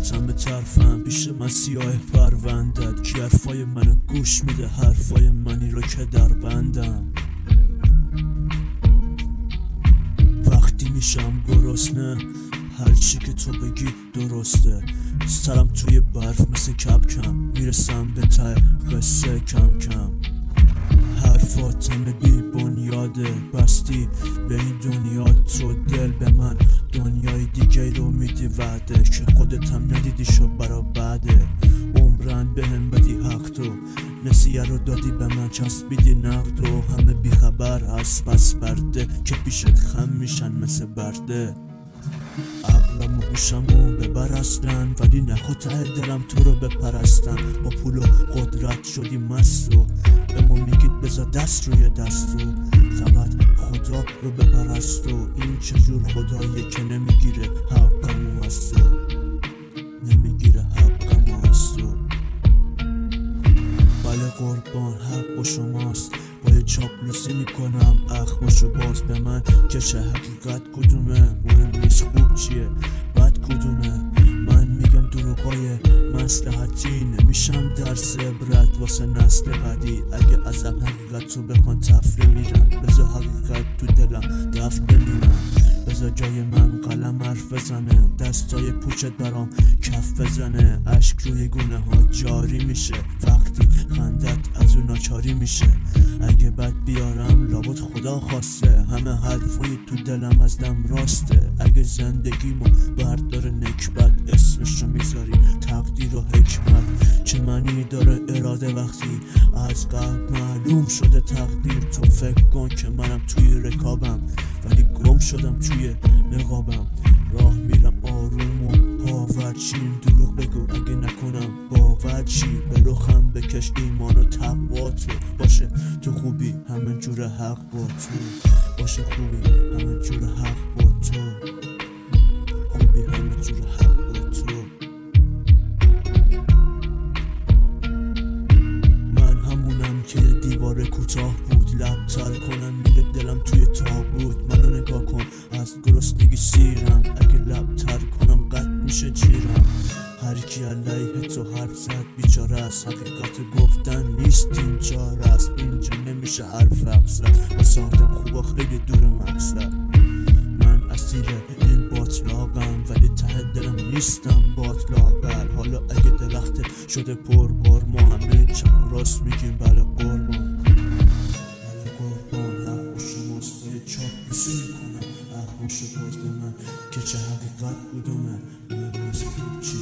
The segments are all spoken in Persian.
خاطم به طرفم، پیش من سیاه پروندد. کی حرفای منو گوش میده، حرفای منی رو که در بندم. وقتی میشم گرسنه هرچی که تو بگی درسته. سرم توی برف مثل کپکم، میرسم به ته قصه کم کم. حرفاتم بی بنیاده، بستی به این دنیا تو دل به من. دنیای دیگه رو میدی وعده که خودتم ندیدی شو برا بعده. عمرن به هم بدی حق تو، نسیه رو دادی به من چسبیدی نقد و همه بیخبر از بس برده که پیشت خم میشن مثل برده. عقلم و هوشمو ببر اصلا، ولی نخوا ته دلم تو رو بپرستم. با پول و قدرت شدی مست و به ما میگید بذار دست روی دست و فقط خدا رو بپرست. و این چجور خداییه که نمیگیره حقمو از تو، نمیگیره حقمو از تو. بله قربان حق با شماست، با یه چاپلوسی میکنم اخماشو باز. به من که چه حقیقت کدومه، مهم نیست خوب چیه بد کدومه. من میگم دروغای مصلحتی، نمیشم درس عبرت واسه نسل بعدی. اگه ازم حقیقت رو بخوان تفره میرن، بذار حقیقت تو دلم دفن بمیرن. بذار جای من قلم حرف بزنه، دستای پوچت برام کف بزنه. اشک روی گونه ها جاری میشه وقتی خندت از اون ناچاری میشه. اگه بد بیارم لابد خدا خواسته، همه حرفای تو دلم از دم راسته. اگه زندگیمو بردار نکبت، اسمشو میذاری تقدیر و حکمت. چه معنی داره اراده وقتی از قلب معلوم شده تقدیر؟ تو فکر کن که منم توی رکابم ولی گم شدم توی نقابم. راه میرم آروم و پاورچین، دروغ بگو اگه نکنم باورچی. به رخم بکش ایمان و تقوا تو، باشه تو خوبی همه جور حق با تو، باشه خوبی همه جور حق با تو، خوبی همه جور حق با تو. من همونم که دیوار کوتاه بود، لب تر کنم میره دلم توی تابوت. منو نگاه کن از گرسنگی سیرم، اگه لب تر کنم قطع میشه جیرم. هر کی علیه تو حرف زد بیچاره است، حقیقت گفتن نیست اینجا است. اینجا نمیشه حرف حق زد، واسه آدم خوبا خیلی دور مقصد. من اسیر این باطلاقم ولی ته دلم نیستم باطلاقل. حالا اگه درخت شده پربار، ما همه چپ راست میگیم بله قربان. بله قربان حق شماست، باید چاپلوسی میکنم اخماشو باز به من که چه حقیقت کدومه، مهم نیست خوب چیه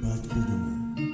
بد کدومه.